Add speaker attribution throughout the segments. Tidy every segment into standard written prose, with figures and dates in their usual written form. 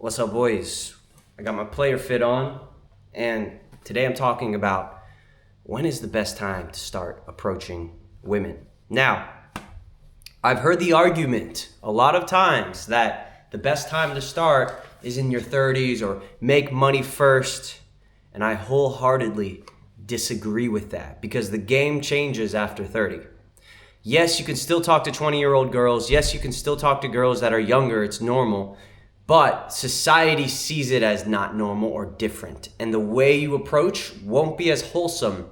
Speaker 1: What's up, boys? I got my player fit on, and today I'm talking about when is the best time to start approaching women. Now, I've heard the argument a lot of times that the best time to start is in your 30s or make money first, and I wholeheartedly disagree with that because the game changes after 30. Yes, you can still talk to 20-year-old girls. Yes, you can still talk to girls that are younger. It's normal. But society sees it as not normal or different. And the way you approach won't be as wholesome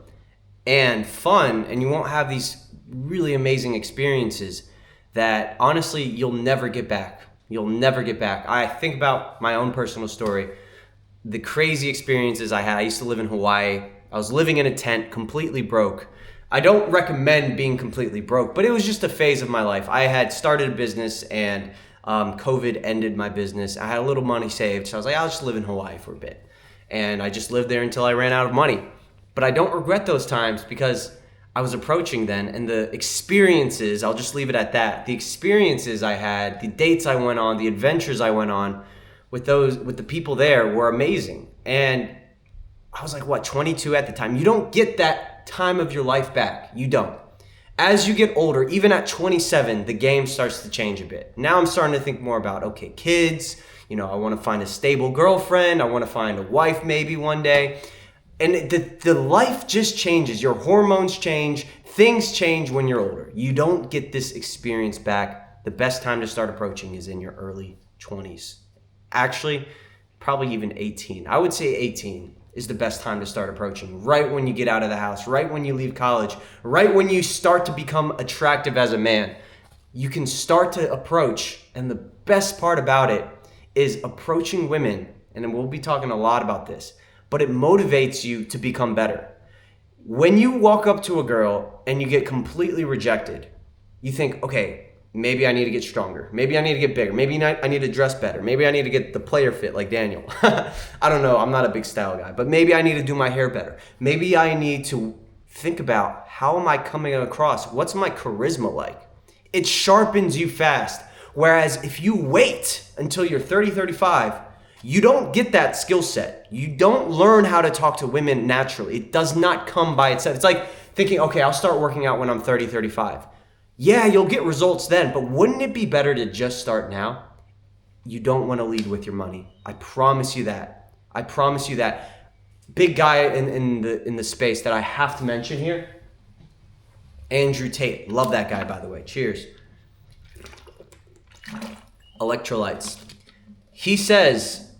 Speaker 1: and fun, and you won't have these really amazing experiences that honestly you'll never get back. You'll never get back. I think about my own personal story, the crazy experiences I had. I used to live in Hawaii. I was living in a tent, completely broke. I don't recommend being completely broke, but it was just a phase of my life. I had started a business and COVID ended my business. I had a little money saved, so I was like, I'll just live in Hawaii for a bit. And I just lived there until I ran out of money. But I don't regret those times because I was approaching then, and the experiences, I'll just leave it at that. The experiences I had, the dates I went on, the adventures I went on with the people there were amazing. And I was like, 22 at the time. You don't get that time of your life back. You don't. As you get older, even at 27, the game starts to change a bit. Now I'm starting to think more about, okay, kids, I want to find a stable girlfriend. I want to find a wife maybe one day. And the life just changes. Your hormones change. Things change when you're older. You don't get this experience back. The best time to start approaching is in your early 20s. Actually, probably even 18. I would say 18 is the best time to start approaching. Right when you get out of the house, right when you leave college, right when you start to become attractive as a man. You can start to approach, and the best part about it is approaching women, and we'll be talking a lot about this, but it motivates you to become better. When you walk up to a girl and you get completely rejected, you think, okay, maybe I need to get stronger. Maybe I need to get bigger. Maybe I need to dress better. Maybe I need to get the player fit like Daniel. I don't know. I'm not a big style guy, but maybe I need to do my hair better. Maybe I need to think about how am I coming across? What's my charisma like? It sharpens you fast. Whereas if you wait until you're 30, 35, you don't get that skill set. You don't learn how to talk to women naturally. It does not come by itself. It's like thinking, okay, I'll start working out when I'm 30, 35. Yeah, you'll get results then, but wouldn't it be better to just start now? You don't want to lead with your money. I promise you that. I promise you that. Big guy in the space that I have to mention here, Andrew Tate. Love that guy, by the way. Cheers. Electrolytes. He says,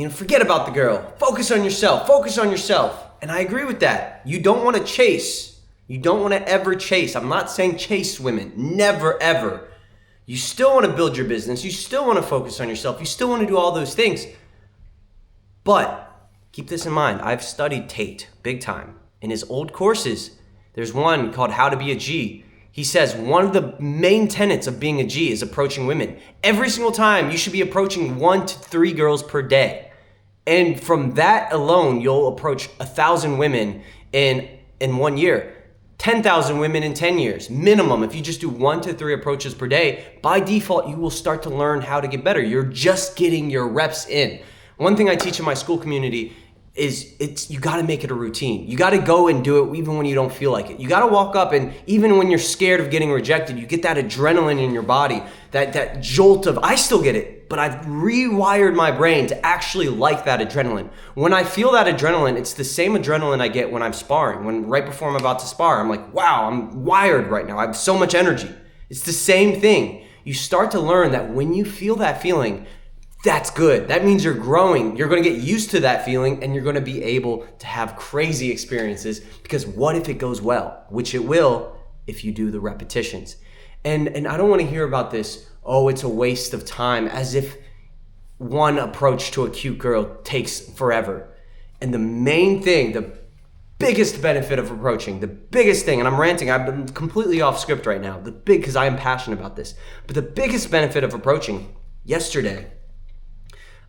Speaker 1: forget about the girl. Focus on yourself. Focus on yourself. And I agree with that. You don't want to chase. You don't want to ever chase. I'm not saying chase women. Never, ever. You still want to build your business. You still want to focus on yourself. You still want to do all those things. But keep this in mind. I've studied Tate big time. In his old courses, there's one called How to Be a G. He says one of the main tenets of being a G is approaching women. Every single time, you should be approaching 1 to 3 girls per day. And from that alone, you'll approach 1,000 women in 1 year. 10,000 women in 10 years, minimum. If you just do 1 to 3 approaches per day, by default, you will start to learn how to get better. You're just getting your reps in. One thing I teach in my school community is you gotta make it a routine. You gotta go and do it even when you don't feel like it. You gotta walk up, and even when you're scared of getting rejected, you get that adrenaline in your body, that jolt of, I still get it, but I've rewired my brain to actually like that adrenaline. When I feel that adrenaline, it's the same adrenaline I get when I'm sparring. When right before I'm about to spar, I'm like, wow, I'm wired right now. I have so much energy. It's the same thing. You start to learn that when you feel that feeling, that's good. That means you're growing. You're going to get used to that feeling, and you're going to be able to have crazy experiences, because what if it goes well? Which it will if you do the repetitions. And I don't want to hear about this, oh, it's a waste of time, as if one approach to a cute girl takes forever. And the main thing, the biggest benefit of approaching, the biggest thing, and I'm ranting, I've been completely off script right now, because I am passionate about this, but the biggest benefit of approaching, yesterday,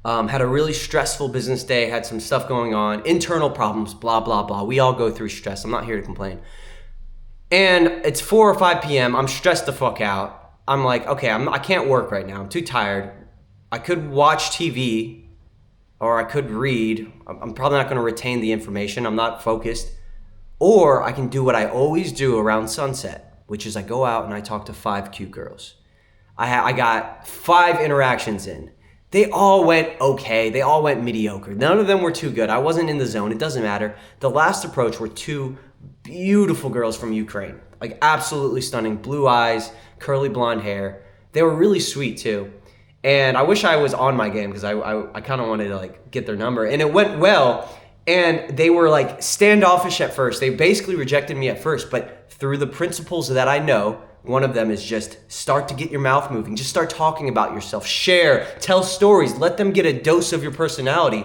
Speaker 1: had a really stressful business day, had some stuff going on, internal problems, blah, blah, blah. We all go through stress. I'm not here to complain. And it's 4 or 5 p.m. I'm stressed the fuck out. I'm like, okay, I can't work right now. I'm too tired. I could watch TV or I could read. I'm probably not going to retain the information. I'm not focused. Or I can do what I always do around sunset, which is I go out and I talk to 5 cute girls. I got 5 interactions in. They all went okay. They all went mediocre. None of them were too good. I wasn't in the zone. It doesn't matter. The last approach were 2 beautiful girls from Ukraine. Like absolutely stunning. Blue eyes, curly blonde hair. They were really sweet too. And I wish I was on my game because I kind of wanted to like get their number. And it went well. And they were like standoffish at first. They basically rejected me at first. But through the principles that I know, one of them is just start to get your mouth moving. Just start talking about yourself. Share, tell stories. Let them get a dose of your personality.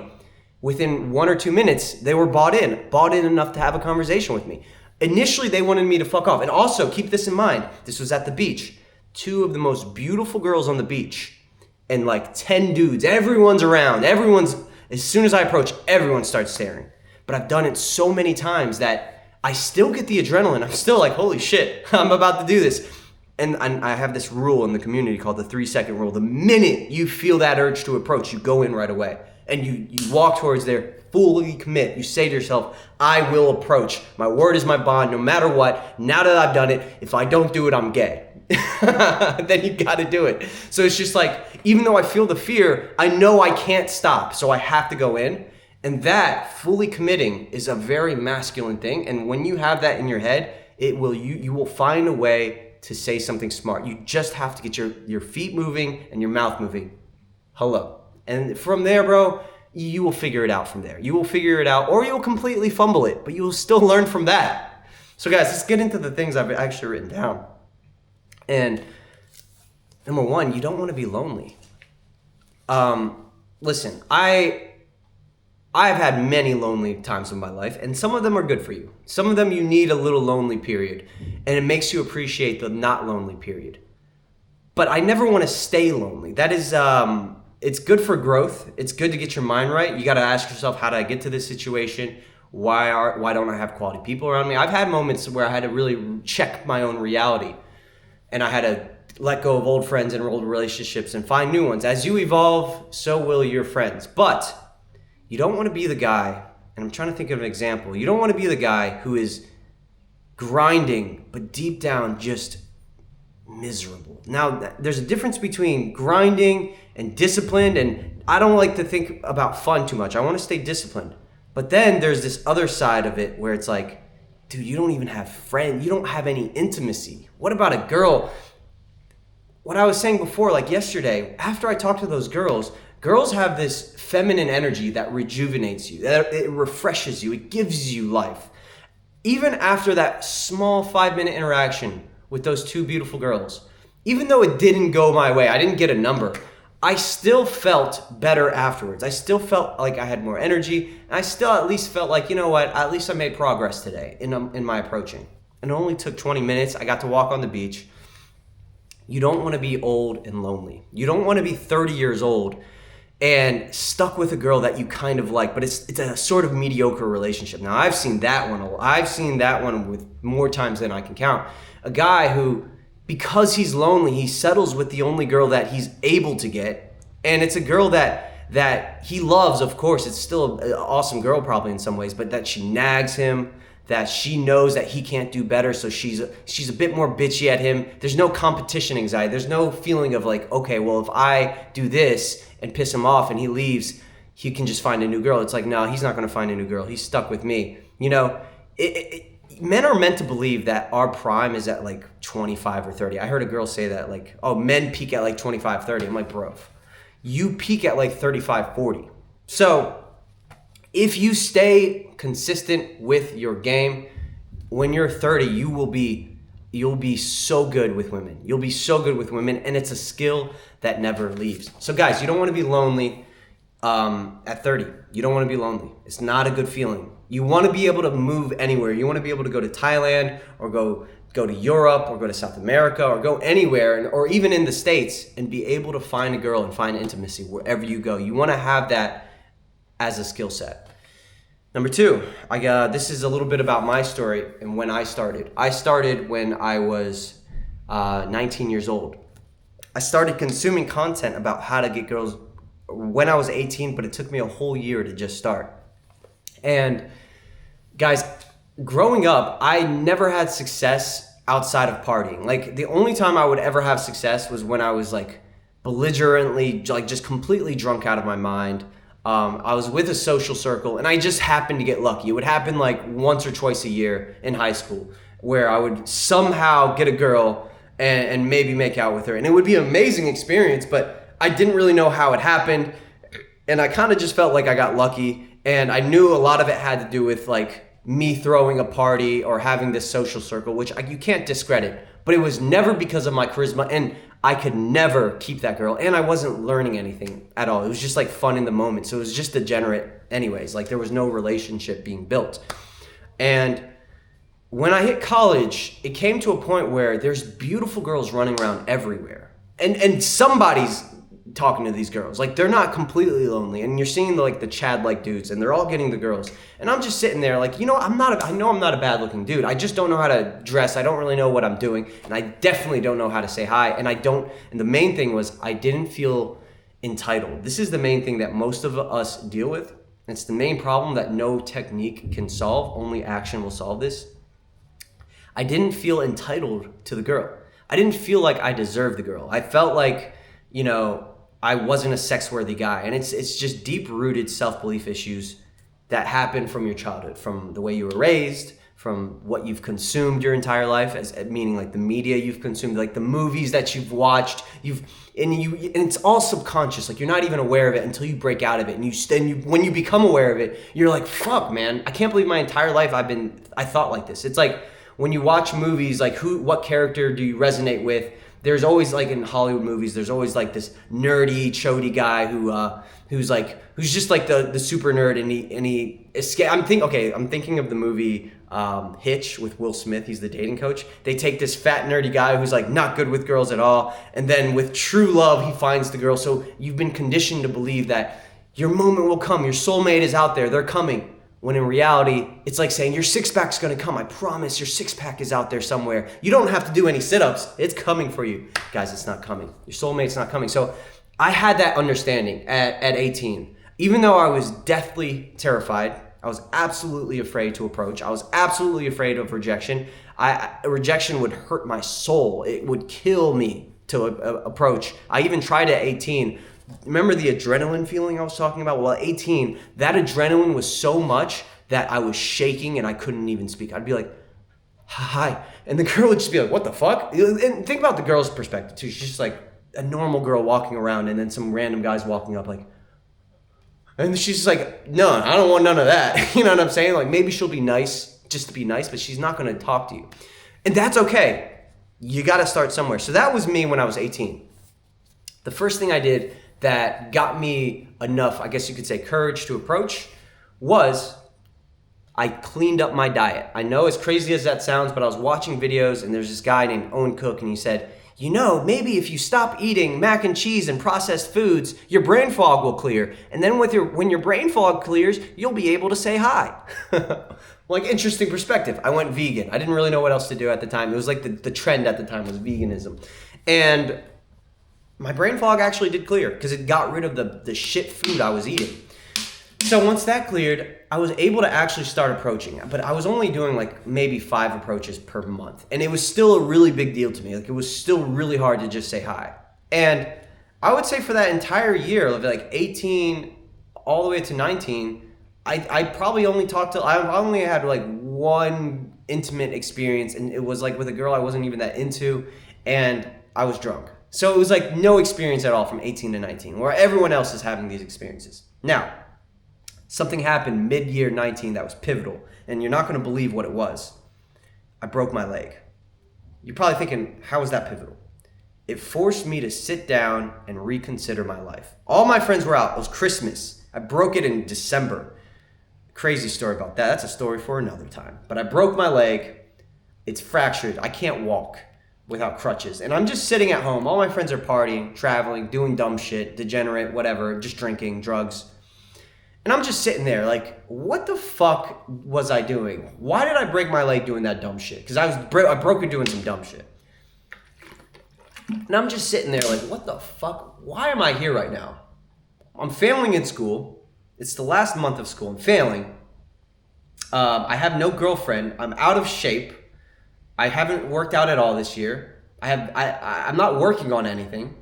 Speaker 1: Within 1 or 2 minutes, they were bought in enough to have a conversation with me. Initially, they wanted me to fuck off. And also, keep this in mind. This was at the beach. 2 of the most beautiful girls on the beach. And like 10 dudes. Everyone's around. As soon as I approach, everyone starts staring. But I've done it so many times that I still get the adrenaline. I'm still like, holy shit, I'm about to do this. And I have this rule in the community called the 3-second rule. The minute you feel that urge to approach, you go in right away. And you walk towards there, fully commit. You say to yourself, I will approach. My word is my bond, no matter what. Now that I've done it, if I don't do it, I'm gay. Then you gotta do it. So it's just like, even though I feel the fear, I know I can't stop. So I have to go in. And that, fully committing, is a very masculine thing. And when you have that in your head, you will find a way to say something smart. You just have to get your feet moving and your mouth moving. Hello. And from there, bro, you will figure it out from there. You will figure it out, or you'll completely fumble it, but you will still learn from that. So guys, let's get into the things I've actually written down. And number 1, you don't want to be lonely. Listen, I've had many lonely times in my life, and some of them are good for you. Some of them you need a little lonely period, and it makes you appreciate the not lonely period. But I never want to stay lonely. That is, it's good for growth. It's good to get your mind right. You got to ask yourself, how did I get to this situation? Why don't I have quality people around me? I've had moments where I had to really check my own reality, and I had to let go of old friends and old relationships and find new ones. As you evolve, so will your friends. But you don't want to be the guy, and I'm trying to think of an example. You don't want to be the guy who is grinding, but deep down just miserable. Now, there's a difference between grinding and disciplined, and I don't like to think about fun too much. I want to stay disciplined. But then there's this other side of it where it's like, dude, you don't even have friends. You don't have any intimacy. What about a girl? What I was saying before, like yesterday, after I talked to those girls have this feminine energy that rejuvenates you. It refreshes you. It gives you life. Even after that small 5-minute interaction with those 2 beautiful girls, even though it didn't go my way, I didn't get a number, I still felt better afterwards. I still felt like I had more energy. And I still at least felt like, you know what, at least I made progress today in my approaching. And it only took 20 minutes. I got to walk on the beach. You don't want to be old and lonely. You don't want to be 30 years old and stuck with a girl that you kind of like, but it's a sort of mediocre relationship. Now, I've seen that one with more times than I can count. A guy who, because he's lonely, he settles with the only girl that he's able to get, and it's a girl that he loves, of course. It's still an awesome girl probably in some ways, but that she nags him, that she knows that he can't do better, so she's a bit more bitchy at him. There's no competition anxiety. There's no feeling of like, okay, well, if I do this and piss him off and he leaves, he can just find a new girl. It's like, no, he's not going to find a new girl. He's stuck with me. You know, men are meant to believe that our prime is at like 25 or 30. I heard a girl say that, like, oh, men peak at like 25, 30. I'm like, bro, you peak at like 35, 40. So if you stay consistent with your game, when you're 30, you'll be so good with women. You'll be so good with women, and it's a skill that never leaves. So guys, you don't want to be lonely at 30. You don't want to be lonely. It's not a good feeling. You want to be able to move anywhere. You want to be able to go to Thailand or go to Europe or go to South America or go anywhere, or even in the States, and be able to find a girl and find intimacy wherever you go. You want to have that as a skill set. Number 2, this is a little bit about my story and when I started. I started when I was 19 years old. I started consuming content about how to get girls when I was 18, but it took me a whole year to just start. And guys, growing up, I never had success outside of partying. Like, the only time I would ever have success was when I was like belligerently, like just completely drunk out of my mind. I was with a social circle and I just happened to get lucky. It would happen like once or twice a year in high school where I would somehow get a girl and maybe make out with her. And it would be an amazing experience, but I didn't really know how it happened. And I kind of just felt like I got lucky. And I knew a lot of it had to do with like me throwing a party or having this social circle, which you can't discredit. But it was never because of my charisma, and I could never keep that girl, and I wasn't learning anything at all. It was just like fun in the moment. So it was just degenerate anyways. Like, there was no relationship being built. And when I hit college, it came to a point where there's beautiful girls running around everywhere. And somebody's talking to these girls. Like, they're not completely lonely, and you're seeing the Chad-like dudes, and they're all getting the girls. And I'm just sitting there like, I know I'm not a bad-looking dude. I just don't know how to dress. I don't really know what I'm doing, and I definitely don't know how to say hi. And the main thing was I didn't feel entitled. This is the main thing that most of us deal with. It's the main problem that no technique can solve. Only action will solve this. I didn't feel entitled to the girl. I didn't feel like I deserved the girl. I felt like, I wasn't a sex-worthy guy. And it's just deep-rooted self-belief issues that happen from your childhood, from the way you were raised, from what you've consumed your entire life, meaning like the media you've consumed, like the movies that you've watched, and it's all subconscious. Like, you're not even aware of it until you break out of it. And when you become aware of it, you're like, fuck, man, I can't believe my entire life I thought like this. It's like when you watch movies, like what character do you resonate with? There's always, like, in Hollywood movies, there's always like this nerdy, chody guy who's just like the super nerd, and he escape. I'm thinking of the movie Hitch with Will Smith. He's the dating coach. They take this fat nerdy guy who's like not good with girls at all, and then with true love he finds the girl. So you've been conditioned to believe that your moment will come, your soulmate is out there, they're coming. When in reality, it's like saying your six-pack's gonna come. I promise your six-pack is out there somewhere. You don't have to do any sit-ups. It's coming for you. Guys, it's not coming. Your soulmate's not coming. So I had that understanding at 18. Even though I was deathly terrified, I was absolutely afraid to approach. I was absolutely afraid of rejection. Rejection would hurt my soul. It would kill me to approach. I even tried at 18. Remember the adrenaline feeling I was talking about? Well, at 18, that adrenaline was so much that I was shaking and I couldn't even speak. I'd be like, hi. And the girl would just be like, what the fuck? And think about the girl's perspective too. She's just like a normal girl walking around, and then some random guys walking up like, and she's just like, no, I don't want none of that. You know what I'm saying? Like, maybe she'll be nice just to be nice, but she's not going to talk to you. And that's okay. You got to start somewhere. So that was me when I was 18. The first thing I did that got me enough, I guess you could say, courage to approach was I cleaned up my diet. I know, as crazy as that sounds, but I was watching videos, and there's this guy named Owen Cook, and he said, maybe if you stop eating mac and cheese and processed foods, your brain fog will clear. And then when your brain fog clears, you'll be able to say hi. Like, interesting perspective. I went vegan. I didn't really know what else to do at the time. It was like the trend at the time was veganism. And my brain fog actually did clear because it got rid of the shit food I was eating. So once that cleared, I was able to actually start approaching. But I was only doing like maybe 5 approaches per month. And it was still a really big deal to me. Like, it was still really hard to just say hi. And I would say for that entire year of like 18 all the way to 19, I probably only I only had like one intimate experience, and it was like with a girl I wasn't even that into, and I was drunk. So it was like no experience at all from 18 to 19, where everyone else is having these experiences. Now, something happened mid-year 19 that was pivotal, and you're not going to believe what it was. I broke my leg. You're probably thinking, how was that pivotal? It forced me to sit down and reconsider my life. All my friends were out. It was Christmas. I broke it in December. Crazy story about that. That's a story for another time. But I broke my leg. It's fractured. I can't walk without crutches. And I'm just sitting at home. All my friends are partying, traveling, doing dumb shit, degenerate, whatever, just drinking, drugs. And I'm just sitting there like, what the fuck was I doing? Why did I break my leg doing that dumb shit? Because I broke it doing some dumb shit. And I'm just sitting there like, what the fuck? Why am I here right now? I'm failing in school. It's the last month of school. I'm failing. I have no girlfriend. I'm out of shape. I haven't worked out at all this year. I'm not working on anything.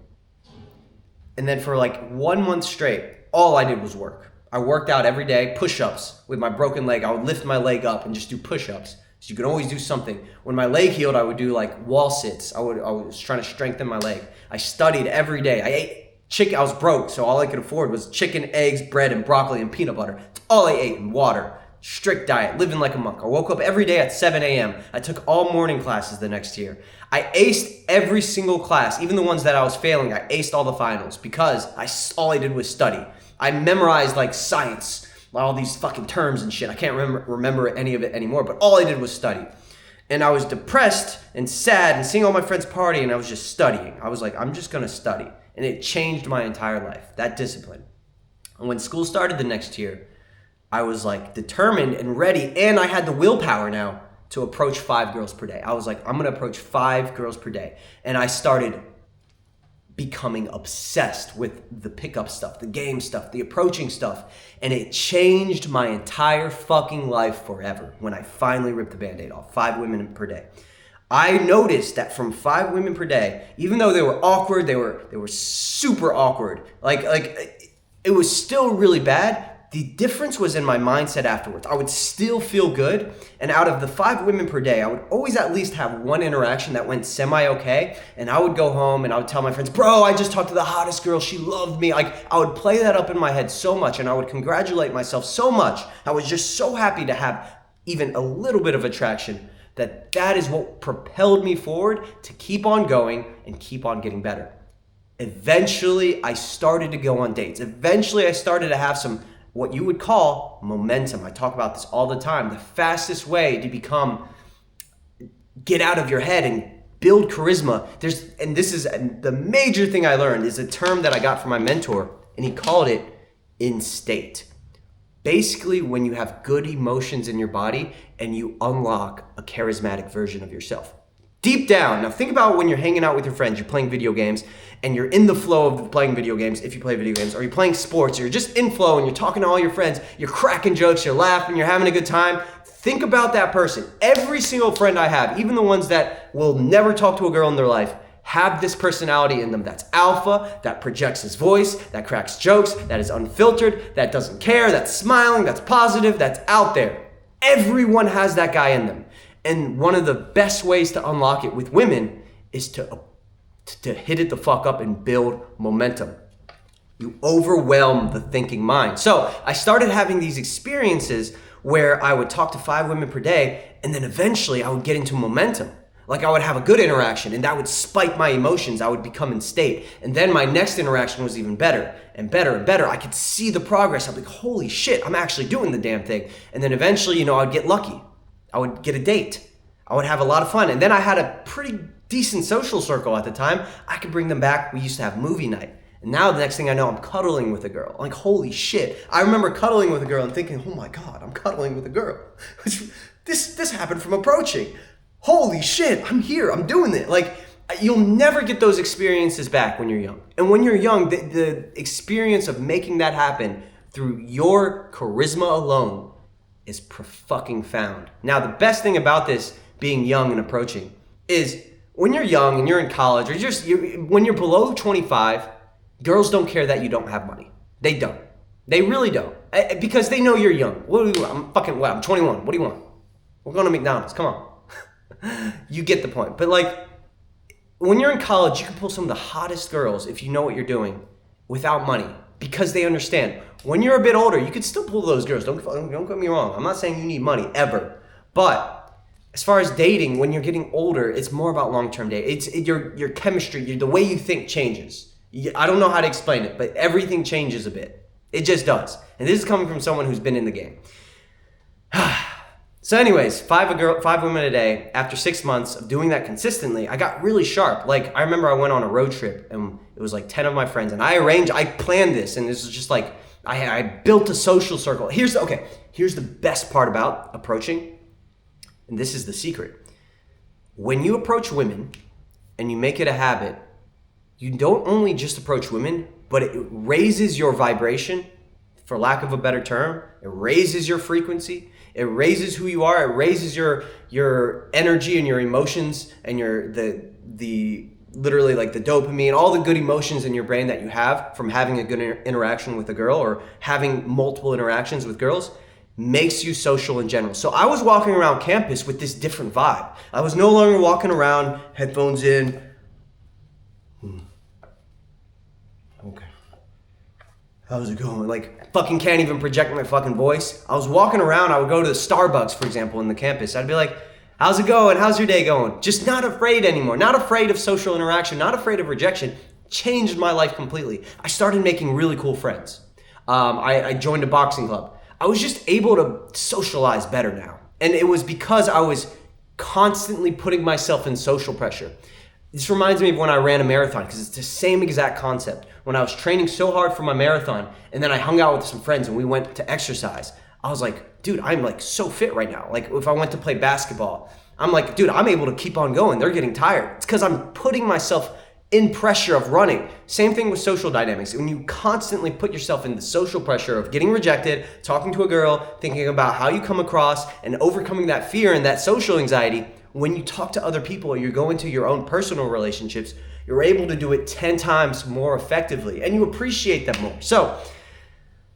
Speaker 1: And then for like 1 month straight, all I did was work. I worked out every day, push-ups with my broken leg. I would lift my leg up and just do push-ups. So you can always do something. When my leg healed, I would do like wall sits. I was trying to strengthen my leg. I studied every day. I ate chicken. I was broke, so all I could afford was chicken, eggs, bread, and broccoli and peanut butter. It's all I ate, and water. Strict diet, living like a monk. I woke up every day at 7 a.m. I took all morning classes the next year. I aced every single class, even the ones that I was failing. I aced all the finals because all I did was study. I memorized like science, all these fucking terms and shit. I can't remember any of it anymore, but all I did was study. And I was depressed and sad and seeing all my friends party, and I was just studying. I was like, I'm just gonna study. And it changed my entire life, that discipline. And when school started the next year, I was like determined and ready, and I had the willpower now to approach 5 girls per day. I was like, I'm gonna approach 5 girls per day. And I started becoming obsessed with the pickup stuff, the game stuff, the approaching stuff. And it changed my entire fucking life forever when I finally ripped the Band-Aid off. 5 women per day. I noticed that from 5 women per day, even though they were awkward, they were super awkward. Like it was still really bad. The difference was in my mindset afterwards. I would still feel good. And out of the 5 women per day, I would always at least have one interaction that went semi-okay. And I would go home and I would tell my friends, bro, I just talked to the hottest girl. She loved me. Like, I would play that up in my head so much, and I would congratulate myself so much. I was just so happy to have even a little bit of attraction that is what propelled me forward to keep on going and keep on getting better. Eventually, I started to go on dates. Eventually, I started to have some what you would call momentum. I talk about this all the time. The fastest way to get out of your head and build charisma. And this is the major thing I learned, is a term that I got from my mentor, and he called it in state. Basically, when you have good emotions in your body and you unlock a charismatic version of yourself. Deep down, now think about when you're hanging out with your friends, you're playing video games, and you're in the flow of playing video games, if you play video games, or you're playing sports, or you're just in flow and you're talking to all your friends, you're cracking jokes, you're laughing, you're having a good time. Think about that person. Every single friend I have, even the ones that will never talk to a girl in their life, have this personality in them that's alpha, that projects his voice, that cracks jokes, that is unfiltered, that doesn't care, that's smiling, that's positive, that's out there. Everyone has that guy in them. And one of the best ways to unlock it with women is to hit it the fuck up and build momentum. You overwhelm the thinking mind. So I started having these experiences where I would talk to 5 women per day, and then eventually I would get into momentum. Like, I would have a good interaction, and that would spike my emotions. I would become in state. And then my next interaction was even better and better and better. I could see the progress. I'm like, holy shit, I'm actually doing the damn thing. And then eventually, I'd get lucky. I would get a date. I would have a lot of fun. And then I had a pretty decent social circle at the time. I could bring them back. We used to have movie night. And now the next thing I know, I'm cuddling with a girl. I'm like, holy shit. I remember cuddling with a girl and thinking, oh my God, I'm cuddling with a girl. This happened from approaching. Holy shit, I'm here. I'm doing it. Like, you'll never get those experiences back when you're young. And when you're young, the experience of making that happen through your charisma alone is fucking found. Now, the best thing about this being young and approaching is when you're young and you're in college, or when you're below 25, girls don't care that you don't have money. They don't. They really don't. Because they know you're young. I'm 21. What do you want? We're going to McDonald's. Come on. You get the point. But like, when you're in college, you can pull some of the hottest girls if you know what you're doing without money, because they understand. When you're a bit older, you could still pull those girls. Don't get me wrong. I'm not saying you need money ever. But as far as dating, when you're getting older, it's more about long-term dating. Your chemistry, the way you think changes. I don't know how to explain it, but everything changes a bit. It just does. And this is coming from someone who's been in the game. So anyways, 5 women a day. After 6 months of doing that consistently, I got really sharp. Like, I remember I went on a road trip, and it was like 10 of my friends, and I planned this, and this was just like, I built a social circle. Here's the best part about approaching, and this is the secret. When you approach women and you make it a habit you don't only just approach women, but it raises your vibration, for lack of a better term. It raises your frequency. It raises who you are. It raises your energy and your emotions and the literally like the dopamine, all the good emotions in your brain that you have from having a good interaction with a girl or having multiple interactions with girls makes you social in general. So I was walking around campus with this different vibe. I was no longer walking around, headphones in. Okay. How's it going? Like, fucking can't even project my fucking voice. I was walking around, I would go to the Starbucks, for example, in the campus. I'd be like, how's it going? How's your day going? Just not afraid anymore. Not afraid of social interaction. Not afraid of rejection. Changed my life completely. I started making really cool friends. I joined a boxing club. I was just able to socialize better now. And it was because I was constantly putting myself in social pressure. This reminds me of when I ran a marathon, because it's the same exact concept. When I was training so hard for my marathon, and then I hung out with some friends and we went to exercise, I was like, dude, I'm like so fit right now. Like if I went to play basketball, I'm like, dude, I'm able to keep on going. They're getting tired. It's because I'm putting myself in pressure of running. Same thing with social dynamics. When you constantly put yourself in the social pressure of getting rejected, talking to a girl, thinking about how you come across and overcoming that fear and that social anxiety, when you talk to other people or you go into your own personal relationships, you're able to do it 10 times more effectively and you appreciate them more. So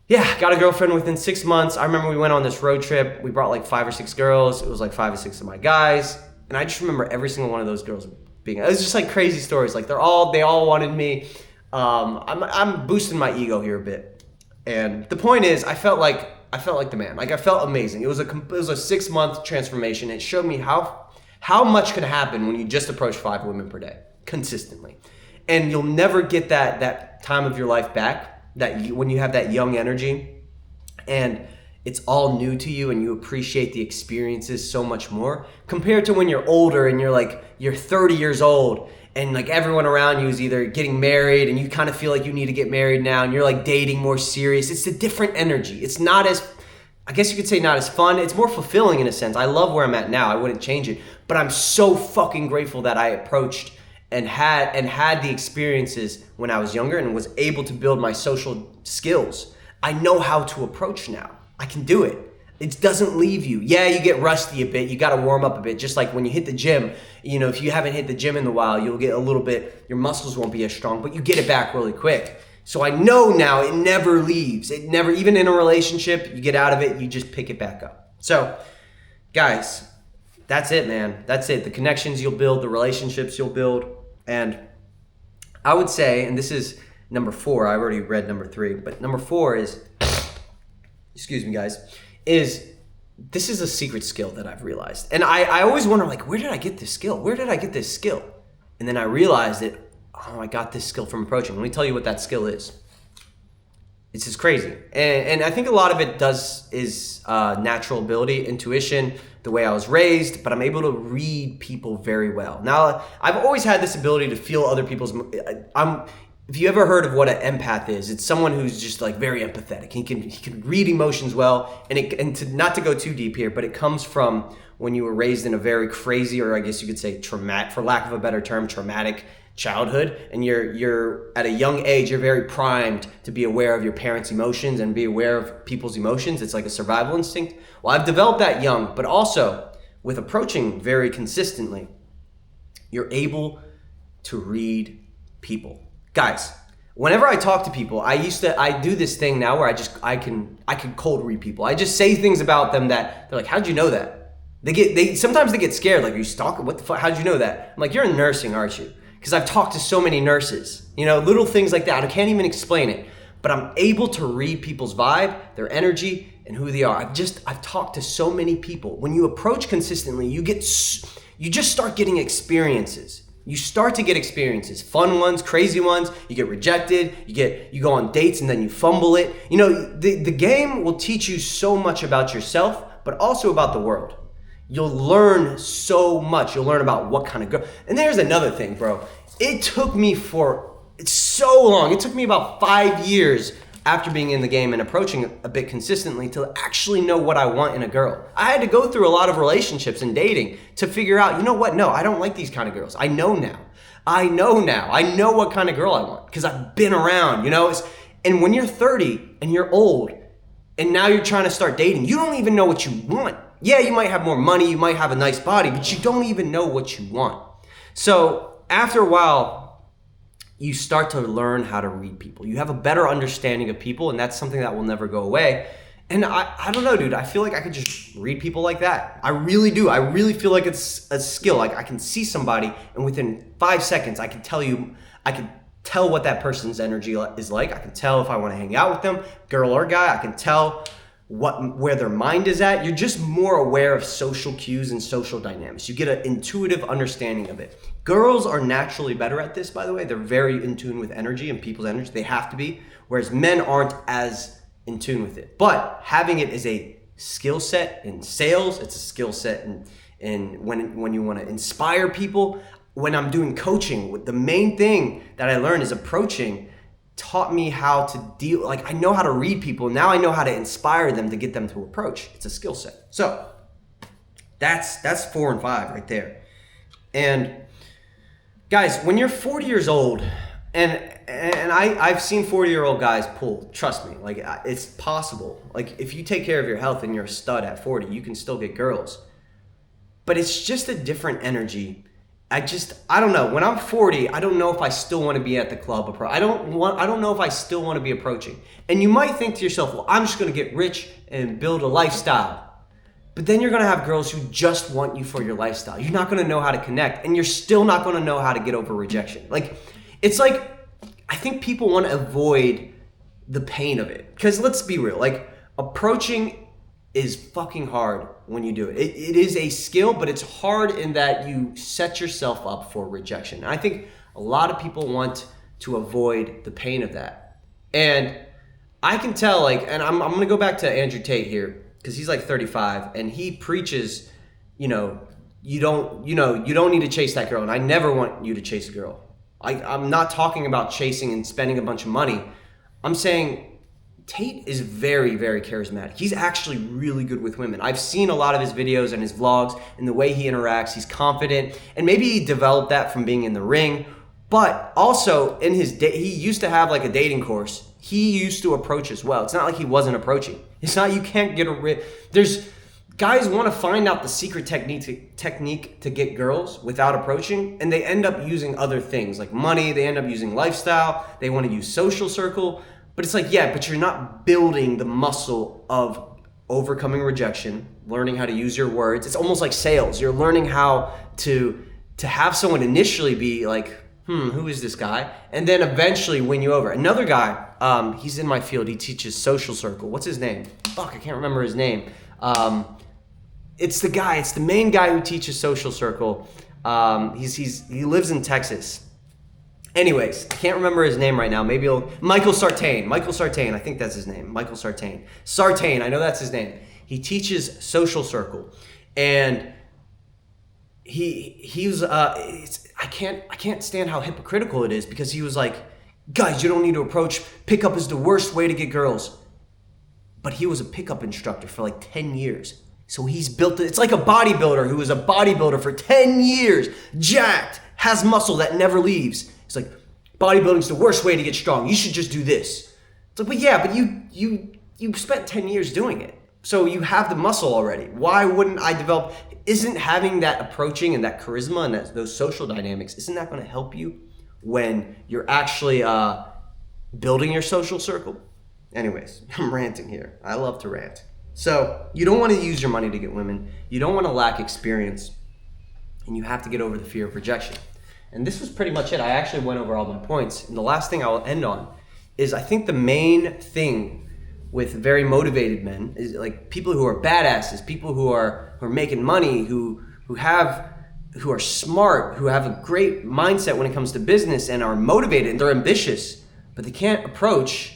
Speaker 1: yeah, got a girlfriend within 6 months. I remember we went on this road trip. We brought like 5 or 6 girls. It was like 5 or 6 of my guys. And I just remember every single one of those girls being, it was just like crazy stories. Like they all wanted me. I'm boosting my ego here a bit. And the point is, I felt like the man. Like I felt amazing. It was a 6-month transformation. It showed me how much could happen when you just approach 5 women per day consistently. And you'll never get that time of your life back, when you have that young energy and it's all new to you and you appreciate the experiences so much more compared to when you're older and you're 30 years old and like everyone around you is either getting married and you kind of feel like you need to get married now and you're like dating more serious. It's a different energy. It's not as, I guess you could say not as fun. It's more fulfilling in a sense. I love where I'm at now. I wouldn't change it, but I'm so fucking grateful that I approached and had the experiences when I was younger and was able to build my social skills. I know how to approach now. I can do it. It doesn't leave you. Yeah, you get rusty a bit. You got to warm up a bit. Just like when you hit the gym, if you haven't hit the gym in a while, you'll get a little bit, your muscles won't be as strong, but you get it back really quick. So I know now it never leaves. It never, even in a relationship, you get out of it, you just pick it back up. So guys, that's it, man. That's it. The connections you'll build, the relationships you'll build. And I would say, and this is number 4, I already read number 3, but number 4 is, excuse me guys, this is a secret skill that I've realized. And I always wonder, like, where did I get this skill? Where did I get this skill? And then I realized that, I got this skill from approaching. Let me tell you what that skill is. It's just crazy. And I think a lot of it is natural ability, intuition, the way I was raised, but I'm able to read people very well. Now, I've always had this ability to feel other people's, if you ever heard of what an empath is, it's someone who's just like very empathetic. He can read emotions well, not to go too deep here, but it comes from when you were raised in a very crazy, or I guess you could say traumatic, for lack of a better term, traumatic childhood, and you're at a young age, you're very primed to be aware of your parents' emotions and be aware of people's emotions. It's like a survival instinct. Well, I've developed that young, but also with approaching very consistently, you're able to read people. Guys, whenever I talk to people, I do this thing now where I can cold read people. I just say things about them that they're like, how'd you know that? Sometimes they get scared, like, are you stalking? What the fuck? How'd you know that? I'm like, you're in nursing, aren't you? Because I've talked to so many nurses, little things like that. I can't even explain it, but I'm able to read people's vibe, their energy, and who they are. I've talked to so many people. When you approach consistently, you just start getting experiences. You start to get experiences, fun ones, crazy ones. You get rejected, you go on dates and then you fumble it. The game will teach you so much about yourself, but also about the world. You'll learn so much. You'll learn about what kind of girl. And there's another thing, bro. It took me so long. It took me about 5 years after being in the game and approaching a bit consistently to actually know what I want in a girl. I had to go through a lot of relationships and dating to figure out, you know what? No, I don't like these kind of girls. I know now. I know now. I know what kind of girl I want because I've been around, and when you're 30 and you're old and now you're trying to start dating, you don't even know what you want. Yeah, you might have more money, you might have a nice body, but you don't even know what you want. So after a while, you start to learn how to read people. You have a better understanding of people, and that's something that will never go away. And I don't know, dude. I feel like I could just read people like that. I really do. I really feel like it's a skill. Like I can see somebody, and within 5 seconds, I can tell what that person's energy is like. I can tell if I want to hang out with them, girl or guy. I can tell where their mind is at. You're just more aware of social cues and social dynamics. You get an intuitive understanding of it. Girls are naturally better at this, by the way. They're very in tune with energy and people's energy. They have to be, whereas men aren't as in tune with it. But having it is a skill set in sales. It's a skill set in when you want to inspire people. When I'm doing coaching, the main thing that I learned is approaching taught me how to deal, like I know how to read people. Now I know how to inspire them to get them to approach. It's a skill set. So that's 4 and 5 right there. And guys, when you're 40 years old, and I've seen 40-year-old guys pull, trust me, like it's possible. Like if you take care of your health and you're a stud at 40, you can still get girls. But it's just a different energy. I don't know. When I'm 40, I don't know if I still want to be at the club. I don't know if I still want to be approaching. And you might think to yourself, well, I'm just going to get rich and build a lifestyle. But then you're going to have girls who just want you for your lifestyle. You're not going to know how to connect, and you're still not going to know how to get over rejection. Like, it's like, I think people want to avoid the pain of it. Because let's be real, like approaching is fucking hard when you do it. It is a skill, but it's hard in that you set yourself up for rejection. And I think a lot of people want to avoid the pain of that. And I can tell, like, and I'm gonna go back to Andrew Tate here, because he's like 35 and he preaches, you don't need to chase that girl. And I never want you to chase a girl. I'm not talking about chasing and spending a bunch of money. I'm saying Tate is very, very charismatic. He's actually really good with women. I've seen a lot of his videos and his vlogs and the way he interacts. He's confident, and maybe he developed that from being in the ring. But also in he used to have like a dating course. He used to approach as well. It's not like he wasn't approaching. It's not, you can't get there's guys want to find out the secret technique to get girls without approaching, and they end up using other things like money. They end up using lifestyle. They want to use social circle. But it's like, yeah, but you're not building the muscle of overcoming rejection, learning how to use your words. It's almost like sales. You're learning how to have someone initially be like, who is this guy? And then eventually win you over. Another guy, he's in my field. He teaches social circle. What's his name? Fuck, I can't remember his name. It's the main guy who teaches social circle. He lives in Texas. Anyways, I can't remember his name right now. Maybe Michael Sartain. I think that's his name. Michael Sartain. Sartain, I know that's his name. He teaches social circle, and he was I can't stand how hypocritical it is, because he was like, guys, you don't need to approach. Pickup is the worst way to get girls. But he was a pickup instructor for like 10 years. So he's built it. It's like a bodybuilder who was a bodybuilder for 10 years, jacked, has muscle that never leaves. It's like, bodybuilding's the worst way to get strong. You should just do this. It's like, but yeah, but you spent 10 years doing it. So you have the muscle already. Why wouldn't I develop? Isn't having that approaching and that charisma and those social dynamics, isn't that going to help you when you're actually building your social circle? Anyways, I'm ranting here. I love to rant. So you don't want to use your money to get women. You don't want to lack experience. And you have to get over the fear of rejection. And this was pretty much it. I actually went over all my points. And the last thing I'll end on is, I think the main thing with very motivated men is like people who are badasses, people who are making money, who are smart, who have a great mindset when it comes to business and are motivated and they're ambitious, but they can't approach.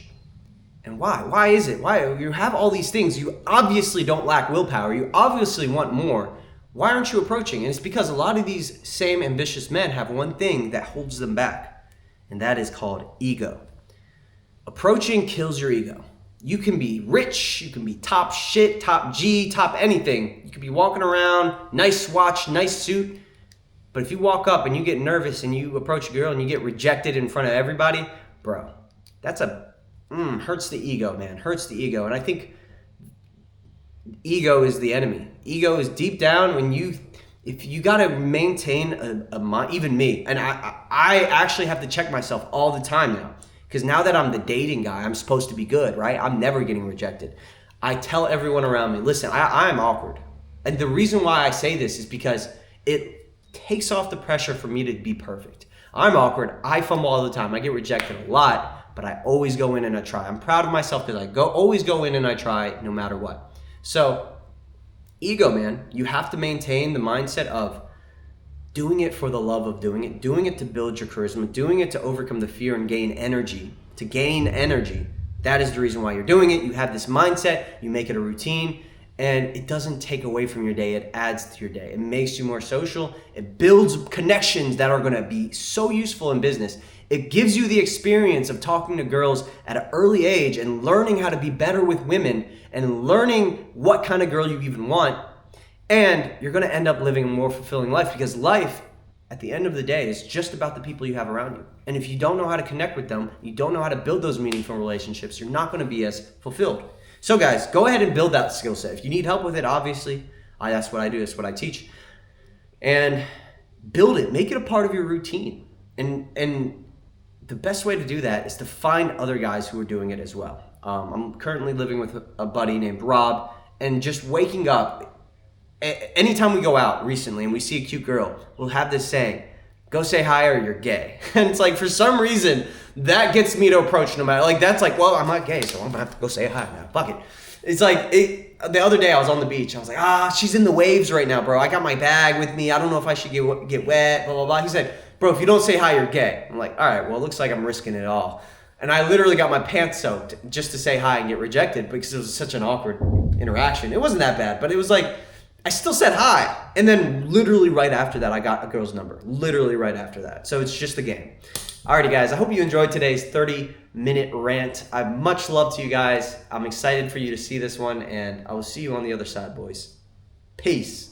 Speaker 1: And why? Why is it? Why? You have all these things. You obviously don't lack willpower. You obviously want more. Why aren't you approaching? And it's because a lot of these same ambitious men have one thing that holds them back, and that is called ego. Approaching kills your ego. You can be rich, you can be top shit, top G, top anything. You could be walking around, nice watch, nice suit. But if you walk up and you get nervous and you approach a girl and you get rejected in front of everybody, bro, that's hurts the ego, man. Hurts the ego. And I think ego is the enemy. Ego is deep down if you got to maintain a mind, even me. And I actually have to check myself all the time now. Because now that I'm the dating guy, I'm supposed to be good, right? I'm never getting rejected. I tell everyone around me, listen, I'm awkward. And the reason why I say this is because it takes off the pressure for me to be perfect. I'm awkward. I fumble all the time. I get rejected a lot, but I always go in and I try. I'm proud of myself because I always go in and I try no matter what. So ego, man, you have to maintain the mindset of doing it for the love of doing it to build your charisma, doing it to overcome the fear and gain energy, That is the reason why you're doing it. You have this mindset, you make it a routine, and it doesn't take away from your day, it adds to your day. It makes you more social, it builds connections that are gonna be so useful in business. It gives you the experience of talking to girls at an early age and learning how to be better with women and learning what kind of girl you even want. And you're gonna end up living a more fulfilling life because life, at the end of the day, is just about the people you have around you. And if you don't know how to connect with them, you don't know how to build those meaningful relationships, you're not gonna be as fulfilled. So guys, go ahead and build that skill set. If you need help with it, obviously, that's what I do, that's what I teach. And build it, make it a part of your routine. And the best way to do that is to find other guys who are doing it as well. I'm currently living with a buddy named Rob, and just waking up, anytime we go out recently and we see a cute girl, we'll have this saying, go say hi or you're gay. And it's like, for some reason, that gets me to approach no matter, like that's like, well, I'm not gay, so I'm gonna have to go say hi now, fuck it. It's like, the other day I was on the beach, I was like, she's in the waves right now, bro. I got my bag with me, I don't know if I should get wet, blah, blah, blah. He said, bro, if you don't say hi, you're gay. I'm like, all right, well, it looks like I'm risking it all. And I literally got my pants soaked just to say hi and get rejected because it was such an awkward interaction. It wasn't that bad, but it was like, I still said hi. And then literally right after that, I got a girl's number. Literally right after that. So it's just a game. Alrighty guys, I hope you enjoyed today's 30-minute rant. I have much love to you guys. I'm excited for you to see this one, and I will see you on the other side, boys. Peace.